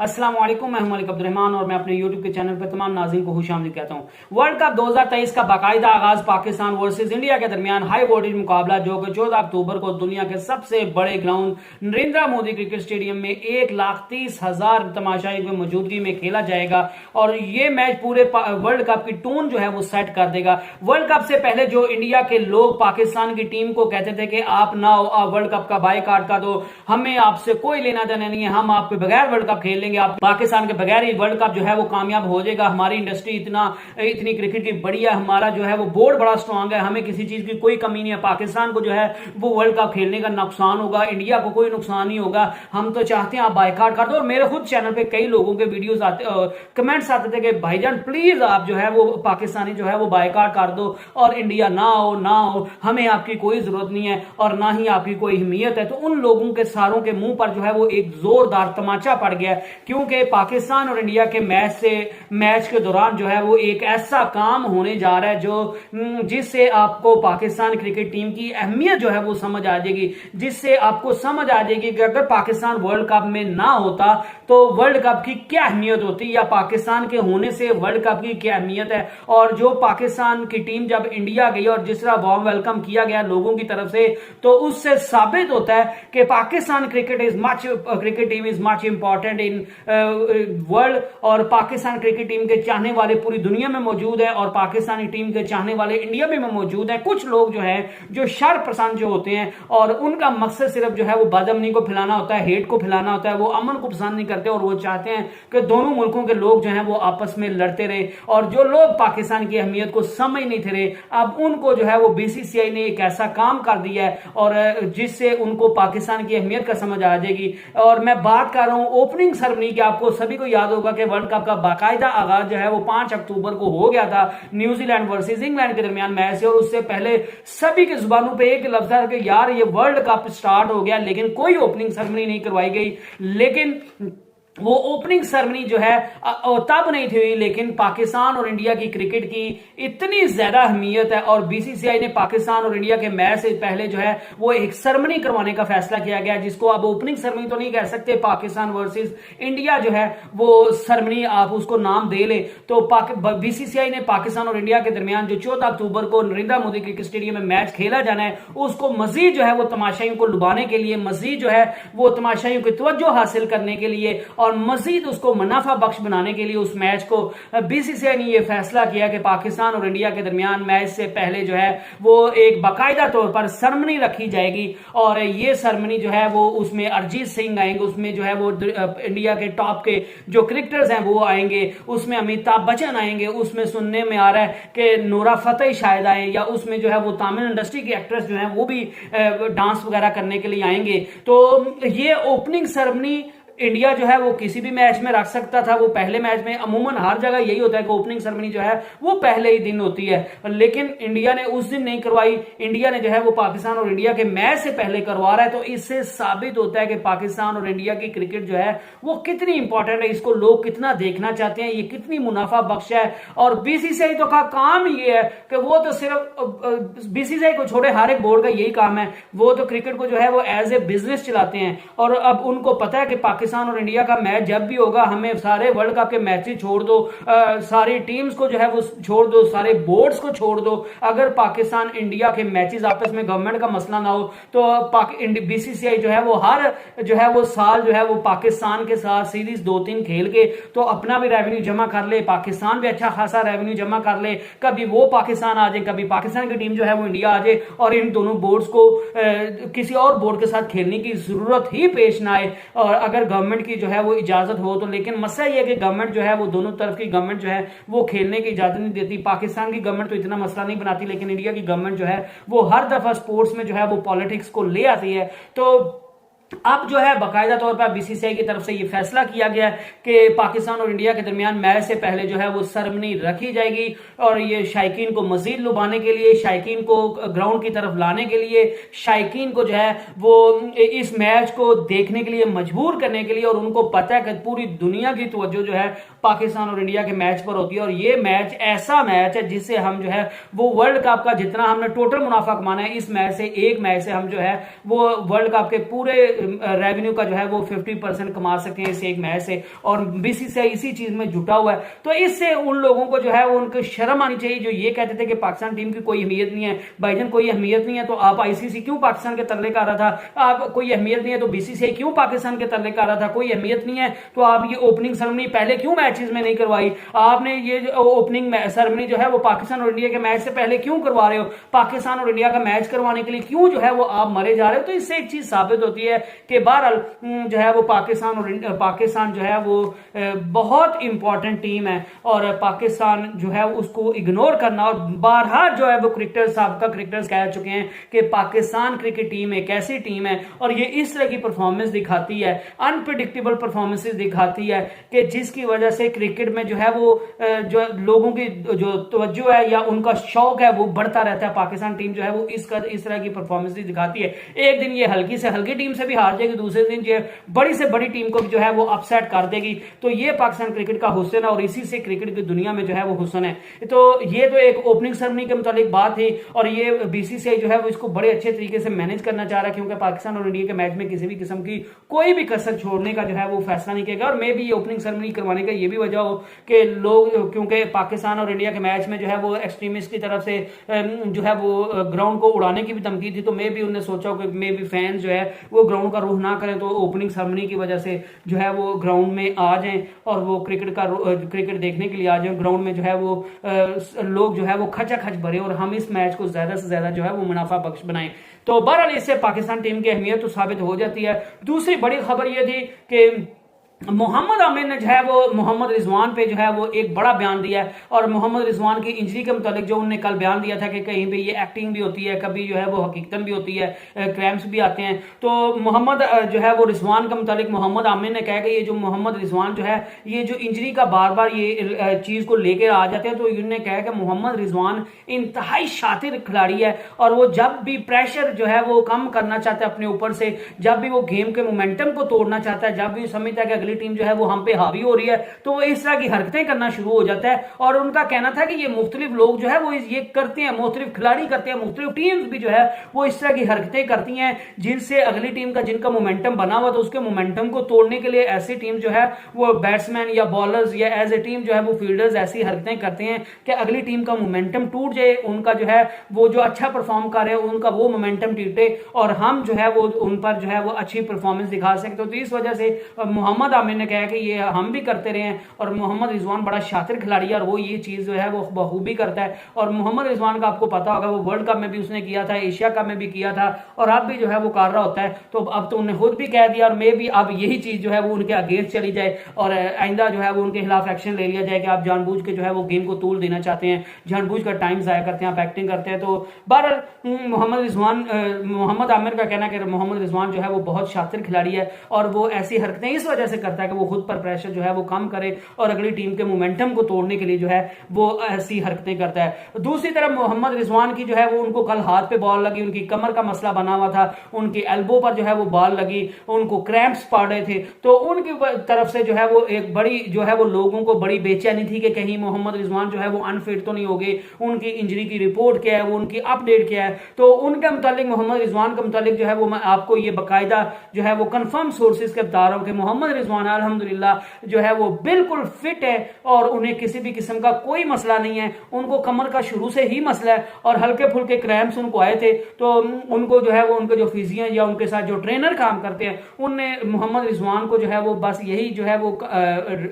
अस्सलाम वालेकुम, मैं हूं मलिक अब्दुर्रहमान और मैं अपने यूट्यूब के चैनल पर तमाम नाज़रीन को खुशामदीद कहता हूं। वर्ल्ड कप 2023 का बाकायदा आगाज पाकिस्तान वर्सेस इंडिया के दरमियान हाई वोल्टेज मुकाबला जो कि 14 अक्टूबर को दुनिया के सबसे बड़े ground Narendra Modi cricket stadium में 1,30,000 तमाशाई की मौजूदगी में खेला जाएगा और ये मैच पूरे वर्ल्ड कप की टोन जो है वो सेट कर देगा। वर्ल्ड कप से पहले जो इंडिया के लोग पाकिस्तान की टीम को कहते थे कि आप ना वर्ल्ड कप का बायकॉट कर दो, हमें आपसे कोई लेना देना नहीं है, हम आपके बगैर वर्ल्ड कप खेल लेंगे, आप पाकिस्तान के बगैर ही वर्ल्ड कप जो है वो कामयाब हो जाएगा, हमारी इंडस्ट्री इतनी क्रिकेट की बढ़िया, हमारा जो है वो बोर्ड बड़ा स्ट्रांग है, हमें किसी चीज की कोई कमी नहीं है, पाकिस्तान को जो है वो वर्ल्ड कप खेलने का नुकसान होगा, इंडिया को कोई नुकसान नहीं होगा, हम तो चाहते हैं आप बायकॉट कर दो। और मेरे खुद चैनल पे कई लोगों के वीडियोस आते कमेंट्स आते थे कि भाईजान प्लीज आप जो है वो पाकिस्तानी जो है वो बायकॉट कर दो और इंडिया ना हो, हमें आपकी कोई जरूरत नहीं है और ना ही आपकी कोई अहमियत है। तो उन लोगों के सारों के मुंह पर जो है वो एक जोरदार तमाचा पड़ गया, क्योंकि पाकिस्तान और इंडिया के मैच के दौरान जो है वो एक ऐसा काम होने जा रहा है जो जिससे आपको पाकिस्तान क्रिकेट टीम की अहमियत जो है वो समझ आ जाएगी, जिससे आपको समझ आ जाएगी कि अगर पाकिस्तान वर्ल्ड कप में ना होता तो वर्ल्ड कप की क्या अहमियत होती या पाकिस्तान के होने से वर्ल्ड कप की क्या अहमियत है। और जो पाकिस्तान की टीम जब इंडिया गई और जिस तरह वार्म वेलकम किया गया लोगों की तरफ से, तो उससे साबित होता है कि Pakistan cricket team is much important in world. और पाकिस्तान क्रिकेट टीम के चाहने वाले पूरी दुनिया में मौजूद है और पाकिस्तानी टीम के चाहने वाले इंडिया में मौजूद है। कुछ लोग जो है जो शर पसंद जो होते हैं और उनका मकसद सिर्फ जो है वो बदअमनी को फैलाना होता है, हेट को फैलाना होता है, वो अमन को पसंद नहीं करते और वो चाहते हैं कि दोनों मुल्कों के लोग जो हैं वो आपस में लड़ते रहे। और जो लोग पाकिस्तान की अहमियत को समझ नहीं थे रहे, अब उनको जो है वो बीसीसीआई ने एक ऐसा काम कर दिया है और जिससे उनको पाकिस्तान की अहमियत का समझ आ जाएगी। और मैं बात कर रहा हूं ओपनिंग सेरेमनी की। आपको सभी को याद होगा कि वर्ल्ड कप का बाकायदा आगाज जो है वो 5 अक्टूबर को हो गया था न्यूजीलैंड वर्सेस इंग्लैंड के दरमियान मैच से, और उससे पहले सभी की जुबानों पे एक लफ्ज था कि यार ये वर्ल्ड कप स्टार्ट हो गया, लेकिन कोई ओपनिंग सेरेमनी नहीं करवाई गई। लेकिन वो ओपनिंग सेरेमनी जो है तब नहीं थी हुई, लेकिन पाकिस्तान और इंडिया की क्रिकेट की इतनी ज्यादा अहमियत है और बीसीसीआई ने पाकिस्तान और इंडिया के मैच से पहले जो है वो एक सेरेमनी करवाने का फैसला किया गया, जिसको आप ओपनिंग सेरेमनी तो नहीं कह सकते, पाकिस्तान वर्सेस इंडिया जो है वो सेरेमनी आप उसको नाम दे ले। तो बीसीसीआई ने पाकिस्तान और इंडिया के दरमियान जो 14 अक्टूबर को नरेंद्र मोदी क्रिकेट स्टेडियम में मैच खेला जाना है, उसको मजीद जो है वो तमाशाइयों को लुभाने के लिए, मजीद जो है वो तमाशाइयों की तवज्जो हासिल करने के लिए और मजीद उसको मुनाफा बख्श बनाने के लिए उस मैच को बीसीसीआई ने यह फैसला किया कि पाकिस्तान और इंडिया के दरमियान मैच से पहले जो है वो एक बाकायदा तौर पर सेरेमनी रखी जाएगी। और ये सेरेमनी जो है वो उसमें अरिजीत सिंह आएंगे, उसमें जो है वो इंडिया के टॉप के जो क्रिकेटर्स हैं वो आएंगे, उसमें अमिताभ बच्चन आएंगे, उसमें सुनने में आ रहा है कि नूरा फतेही शायद आए, या उसमें जो है वो तमिल इंडस्ट्री की एक्ट्रेस जो है वो भी डांस वगैरह करने के लिए आएंगे। तो ये ओपनिंग सेरेमनी इंडिया जो है वो किसी भी मैच में रख सकता था। वो पहले मैच में अमूमन हर जगह यही होता है कि ओपनिंग सेरेमनी जो है वो पहले ही दिन होती है, लेकिन इंडिया ने उस दिन नहीं करवाई, इंडिया ने जो है वो पाकिस्तान और इंडिया के मैच से पहले करवा रहा है। तो इससे साबित होता है कि पाकिस्तान और इंडिया की क्रिकेट जो है वो कितनी इंपॉर्टेंट है, इसको लोग कितना देखना चाहते हैं, ये कितनी मुनाफा बख्श है। और बीसीसीआई तो का काम ये है कि वो तो सिर्फ बीसीसीआई को छोड़े हर एक बोर्ड का यही काम है, वो तो क्रिकेट को जो है वो एज ए बिजनेस चलाते हैं। और अब उनको पता है कि पाकिस्तान और इंडिया का मैच जब भी होगा, हमें सारे वर्ल्ड कप के मैचेस छोड़ दो, सारी टीम्स को जो है वो छोड़ दो, सारे बोर्ड्स को छोड़ दो। अगर पाकिस्तान इंडिया के मैचेस आपस में गवर्नमेंट का मसला ना हो तो बीसीसीआई जो है वो हर जो है वो साल जो है वो पाकिस्तान के साथ सीरीज 2-3 खेल के तो अपना भी रेवेन्यू जमा कर ले, पाकिस्तान भी अच्छा खासा रेवेन्यू जमा कर ले, कभी वो पाकिस्तान आ जाए, कभी पाकिस्तान की टीम जो है वो इंडिया आ जाए और इन दोनों बोर्ड्स को किसी और बोर्ड के साथ खेलने की जरूरत ही पेश ना आए, और अगर गवर्नमेंट की जो है वो इजाजत हो तो। लेकिन मसला ये है कि गवर्नमेंट जो है वो दोनों तरफ की गवर्नमेंट जो है वो खेलने की इजाजत नहीं देती। पाकिस्तान की गवर्नमेंट तो इतना मसला नहीं बनाती, लेकिन इंडिया की गवर्नमेंट जो है वो हर दफा स्पोर्ट्स में जो है वो पॉलिटिक्स को ले आती है। तो अब जो है बाकायदा तौर पर बीसीसीआई की तरफ से ये फैसला किया गया कि पाकिस्तान और इंडिया के दरमियान मैच से पहले जो है वो सेरेमनी रखी जाएगी और ये शायकीन को मजीद लुभाने के लिए, शायकीन को ग्राउंड की तरफ लाने के लिए, शायकीन को जो है वो इस मैच को देखने के लिए मजबूर करने के लिए, और उनको पता है कि पूरी दुनिया की तवज्जो जो है पाकिस्तान और इंडिया के मैच पर होती है। और ये मैच ऐसा मैच है जिससे हम जो है वो वर्ल्ड कप का जितना हमने टोटल मुनाफा कमाना है इस मैच से, एक मैच से हम जो है वो वर्ल्ड कप के पूरे रेवेन्यू का जो है वो 50% कमा सकते हैं इस एक मैच से, और बीसीसीआई इसी चीज में जुटा हुआ है। तो इससे उन लोगों को जो है वो उनको शर्म आनी चाहिए जो ये कहते थे कि पाकिस्तान टीम की कोई अहमियत नहीं है। भाईजान कोई अहमियत नहीं है तो आप आईसीसी क्यों पाकिस्तान के तरले का रहा था? आप कोई अहमियत नहीं है तो बीसीसीआई क्यों पाकिस्तान के तरले का रहा था? कोई अहमियत नहीं है तो आप ये ओपनिंग सेरेमनी पहले क्यों मैचेस में नहीं करवाई? आपने ये ओपनिंग सेरेमनी जो है वो पाकिस्तान और इंडिया के मैच से पहले क्यों करवा रहे हो? पाकिस्तान और इंडिया का मैच करवाने के लिए क्यों जो है वो आप मरे जा रहे हो? तो इससे एक चीज साबित होती है कि बहरहाल जो है वो पाकिस्तान जो है वो बहुत इंपॉर्टेंट टीम है, और पाकिस्तान जो है उसको इग्नोर करना, और बारहा जो है वो क्रिकेटर्स साबका क्रिकेटर्स कह चुके हैं कि पाकिस्तान क्रिकेट टीम एक ऐसी टीम है और ये इस तरह की परफॉर्मेंस दिखाती है, अनप्रिडिक्टेबल परफॉर्मेंसेस दिखाती है कि जिसकी वजह से क्रिकेट में जो है वो जो लोगों की जो तवज्जो है या उनका शौक है वो बढ़ता रहता है। पाकिस्तान टीम जो है वो इस तरह की परफॉर्मेंस दिखाती है। एक दिन ये हल्की से हल्की टीम से भी हार जाएगी, दूसरे दिन ये बड़ी से बड़ी टीम को जो है वो अपसेट कर देगी। तो ये पाकिस्तान क्रिकेट का हुस्न है और इसी से क्रिकेट की दुनिया में जो है वो हुस्न है। तो ये तो एक ओपनिंग सेरेमनी के मुतालिक बात थी, और ये बीसीसीआई जो है वो इसको बड़े अच्छे तरीके से मैनेज करना चाह रहा है, क्योंकि पाकिस्तान और इंडिया के मैच में किसी भी किस्म की कोई भी कसर छोड़ने का जो है वो फैसला नहीं किया। और मे भी ये ओपनिंग सेरेमनी करवाने का ये भी वजह हो कि लोग, क्योंकि पाकिस्तान और इंडिया के मैच में जो है वो एक्सट्रीमिस्ट की तरफ से जो है वो ग्राउंड को उड़ाने की भी धमकी थी, तो मे भी उन्होंने सोचा कि मे भी फैंस जो है वो ग्राउंड का रुख ना करें, तो ओपनिंग सेरेमनी की वजह से जो है वो ग्राउंड में आ जाएं और वो क्रिकेट देखने के लिए आ जाएं। ग्राउंड में जो है वो लोग जो है वो खचाखच भरे और हम इस मैच को ज्यादा से ज्यादा जो है वो मुनाफा बख्श बनाएं। तो बहरहाल इससे पाकिस्तान टीम की अहमियत तो साबित हो जाती है। दूसरी बड़ी खबर यह थी कि मोहम्मद आमिर ने जो है वो मोहम्मद रिजवान पे जो है वो एक बड़ा बयान दिया है, और मोहम्मद रिजवान की इंजरी के मुतालिक जो उन्होंने कल बयान दिया था कि कहीं पे ये एक्टिंग भी होती है, कभी जो है वो हकीकतन भी होती है, क्रैम्प्स भी आते हैं। तो मोहम्मद जो है वो रिजवान के मुतालिक मोहम्मद आमिर ने कहा कि ये जो मोहम्मद रिजवान जो है ये जो इंजरी का बार बार ये चीज को लेकर आ जाते हैं, तो उन्होंने कहा कि मोहम्मद रिजवान इंतहाई शातिर खिलाड़ी है, और वो जब भी प्रेशर जो है वो कम करना चाहता है अपने ऊपर से, जब भी वो गेम के मोमेंटम को तोड़ना चाहता है, जब भी समझता है कि अगली टीम जो है वो हम पे हावी हो रही है, तो वो इस तरह की हरकतें करना शुरू हो जाता है। और उनका कहना था कि ये मुख्तलिफ लोग जो है वो ये करते हैं, मुख्तलिफ खिलाड़ी करते हैं, मुख्तलिफ टीम्स भी जो है वो इस तरह की हरकतें करती हैं जिनसे अगली टीम का जिनका मोमेंटम बना हुआ, तो उसके मोमेंटम को तोड़ने के लिए ऐसी टीम जो है वो बैट्समैन या बॉलर्स या एज ए टीम जो है वो फील्डर्स ऐसी हरकतें करते हैं कि अगली टीम का मोमेंटम टूट जाए, उनका जो है वो जो अच्छा परफॉर्म कर रहे हैं उनका वो मोमेंटम टूटे और हम जो है वो उन पर जो है वो अच्छी परफॉर्मेंस दिखा सकते हो। तो इस वजह से मोहम्मद आमिर ने कहा कि ये हम भी करते रहे हैं, और मोहम्मद रिजवान बड़ा शातिर खिलाड़ी है और वो ये चीज जो है वो बखूबी करता है। और मोहम्मद रिजवान का आपको पता होगा वो वर्ल्ड कप में भी उसने किया था, एशिया कप में भी किया था, और अब भी जो है वो कर रहा होता है। तो अब तो उन्हें खुद भी कह दिया और मे भी अब यही चीज जो है वो उनके अगेंस्ट चली जाए और आइंदा जो है वो उनके खिलाफ एक्शन ले लिया जाए कि आप जानबूझ के जो है वो गेम को तूल देना चाहते हैं, जानबूझ कर टाइम जाया करते हैं, आप एक्टिंग करते हैं। तो बहरहाल मोहम्मद आमिर का कहना है कि मोहम्मद रिजवान जो है वो बहुत शातिर खिलाड़ी है और वो ऐसी हरकतें इस वजह से करता है कि वो खुद पर प्रेशर जो है वो कम करे और अगली टीम के मोमेंटम को तोड़ने के लिए जो है वो ऐसी हरकतें करता है। दूसरी तरफ मोहम्मद रिजवान की जो है वो उनको कल हाथ पे बॉल लगी, उनकी कमर का मसला बना हुआ था, उनकी एल्बो पर जो है वो बॉल लगी, उनको क्रैम्प्स पड़ रहे थे। तो उनकी तरफ से जो है वो एक बड़ी जो है वो लोगों को बड़ी बेचैनी थी कि कहीं मोहम्मद रिजवान जो है वो अनफिट तो नहीं हो गए, उनकी इंजरी की रिपोर्ट क्या है, वो उनकी अपडेट क्या है। तो उनके मुतालिक मोहम्मद रिजवान के मुतालिक जो है वो मैं आपको ये बाकायदा जो है वो कंफर्म सोर्सेज के बता रहा हूं कि मोहम्मद रिजवान अल्हम्दुलिल्लाह जो है वो बिल्कुल फिट है और उन्हें किसी भी किस्म का कोई मसला नहीं है। उनको कमर का शुरू से ही मसला है और हल्के फुल्के क्रैम्प्स उनको आए थे। तो उनको जो है वो उनके जो फिजिशियन या उनके साथ जो ट्रेनर काम करते हैं उनने मोहम्मद रिजवान को जो है वो बस यही जो है वो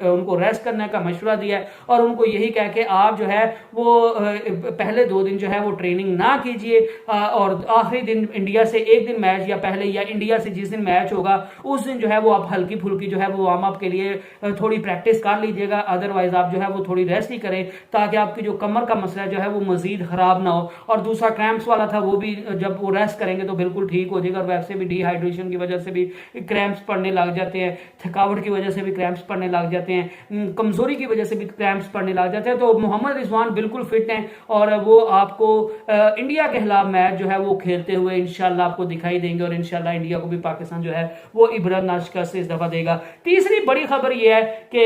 उनको रेस्ट करने का मशवरा दिया है और उनको यही कह के आप जो है वो पहले 2 दिन जो है वो ट्रेनिंग ना कीजिए और आखिरी दिन इंडिया से एक दिन मैच या पहले या इंडिया से जिस दिन मैच होगा उस दिन जो है वो आप हल्की फुल्की जो है वो वार्म अप के लिए थोड़ी प्रैक्टिस कर लीजिएगा, अदरवाइज आप जो है वो थोड़ी रेस्ट ही करें ताकि आपकी जो कमर का मसला जो है वो मजीद खराब ना हो। और दूसरा क्रैम्प्स वाला था वो भी जब वो रेस्ट करेंगे तो बिल्कुल ठीक हो जाएगा। और वैसे भी डिहाइड्रेशन की वजह से भी क्रैम्प्स पड़ने लग जाते हैं, थकावट की वजह से भी क्रैम्प्स पड़ने लग जाते हैं, कमजोरी की वजह से भी क्रैम्प्स पड़ने लग जाते हैं। तो मोहम्मद रिजवान बिल्कुल फिट हैं और वो आपको इंडिया के खिलाफ मैच जो है वो खेलते हुए इंशाल्लाह आपको दिखाई देंगे और इंशाल्लाह इंडिया को भी पाकिस्तान जो है वो इबरतनाक शिकस्त से इस दफा देगा। तीसरी बड़ी खबर यह है कि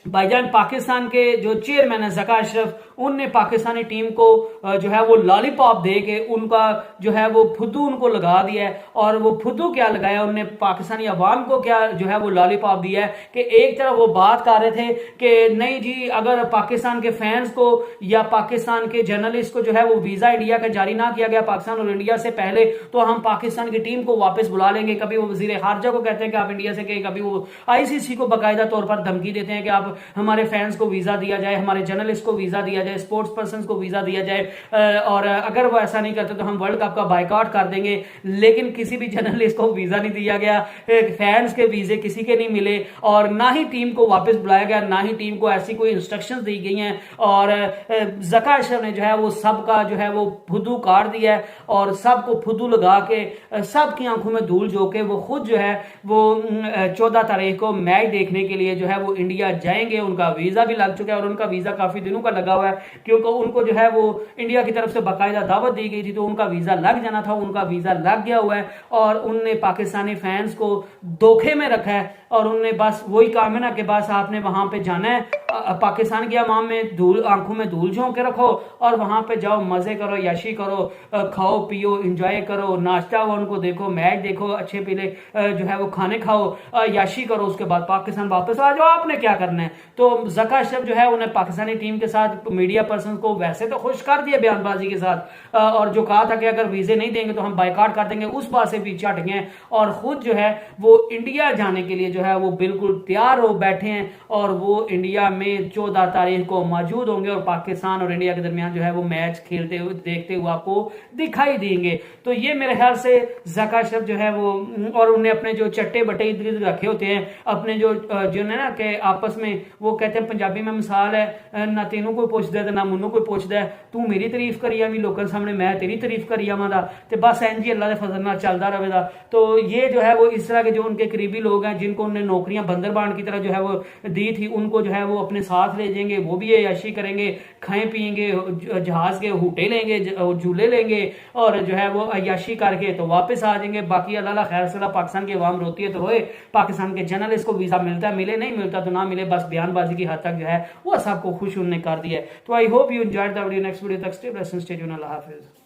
भाईजान पाकिस्तान के जो चेयरमैन है ज़का अशरफ, उनने पाकिस्तानी टीम को जो है वो लॉलीपॉप दे के उनका जो है वो फुद्दू उनको लगा दिया है। और वो फुद्दू क्या लगाया उनने, पाकिस्तानी अवाम को क्या जो है वो लॉलीपॉप दिया है कि एक तरफ वो बात कर रहे थे कि नहीं जी, अगर पाकिस्तान के फैंस को या पाकिस्तान के जर्नलिस्ट को जो है वो वीजा इंडिया का जारी ना किया गया पाकिस्तान और इंडिया से पहले, तो हम पाकिस्तान की टीम को वापस बुला लेंगे। कभी वो वजीर खारजा को कहते हैं कि आप इंडिया से गए, कभी वो आईसीसी को बाकायदा तौर पर धमकी देते हैं कि आप हमारे फैंस को वीजा दिया जाए, हमारे जर्नलिस्ट को वीजा दिया जाए, स्पोर्ट्स पर्सन को वीजा दिया जाए, और अगर वो ऐसा नहीं करते तो हम वर्ल्ड कप का बायकॉट कर देंगे। लेकिन किसी भी जर्नलिस्ट को वीजा नहीं दिया गया, फैंस के वीजे किसी के नहीं मिले, और ना ही टीम को वापस बुलाया गया, ना ही टीम को ऐसी कोई इंस्ट्रक्शंस दी गई हैं। और ज़का अशरफ ने जो है वो सबका जो है वो फुद्दू काट दिया है और सबको फुद्दू लगा के सबकी आंखों में धूल झोंक के वो खुद जो है वो 14 तारीख को मैच देखने के लिए जो है वो इंडिया जाएंगे। उनका वीजा भी लग चुका है और उनका वीजा काफी दिनों का लगा हुआ है, क्योंकि उनको जो है वो इंडिया की तरफ से बाकायदा दावत दी गई थी, तो उनका वीजा लग जाना था। उनका वीजा लग गया हुआ है और उनने पाकिस्तानी फैंस को धोखे में रखा है और उनने बस वही काम है ना कि बस आपने वहां पे जाना है, पाकिस्तान की आवाम में धूल, आंखों में धूल झोंक के रखो और वहां पे जाओ, मजे करो, याशी करो, खाओ पियो, एंजॉय करो, नाश्ता वो उनको देखो, मैच देखो, अच्छे पीले जो है वो खाने खाओ, याशी करो, उसके बाद पाकिस्तान वापस आ जाओ, आपने क्या करना है। तो ज़का अशरफ जो है उन्हें पाकिस्तानी टीम के साथ मीडिया पर्सन को वैसे तो खुश कर दिया बयानबाजी के साथ, और जो कहा था कि अगर वीजे नहीं देंगे तो हम बायकॉट कर देंगे, उस बात से पीछे हट गए और खुद जो है वो इंडिया जाने के लिए जो है वो बिल्कुल तैयार हो बैठे हैं और वो इंडिया में 14 तारीख को मौजूद होंगे और पाकिस्तान और इंडिया के दरमियान जो है वो मैच खेलते हुए देखते हुए आपको दिखाई देंगे। तो ये मेरे ख्याल से ज़का अशरफ जो है वो, और उन्हें अपने जो चट्टे बटे इर्द गिर्द रखे होते हैं अपने जो है ना कि आपस में वो कहते हैं, पंजाबी में मिसाल है, ना तेनों कोई पुछदा है ना मुन्नू कोई पुछदा है, तू मेरी तारीफ करी आवी लोगों के सामने, मैं तेरी तारीफ करी आवां दा, ते बस इंज ही अल्लाह दे फजल नाल चलदा रहेगा। तो ये जो है वो इस तरह के जो उनके करीबी लोग हैं जिनको उन्होंने नौकरियां बंदरबान की तरह जो है वो दी थी, उनको जो है वो अपने साथ ले जाएंगे, वो भी अय्याशी करेंगे, खाएं पिएंगे, जहाज के हुटे लेंगे, झूले लेंगे और जो है वो अय्याशी करके तो वापस आ जाएंगे। बाकी अल्लाह खैर सलाह, पाकिस्तान की आवाम रोती है तो रोए, पाकिस्तान के जर्नलिस्ट को वीजा मिलता है मिले, नहीं मिलता तो ना मिले, बस बयानबाजी की हद तक जो है वो सबको खुश उन्होंने कर दिया है। तो I hope you enjoyed the video. Next video तक स्टे ब्लेस्ड, स्टे ट्यून्ड, अल्लाह हाफिज।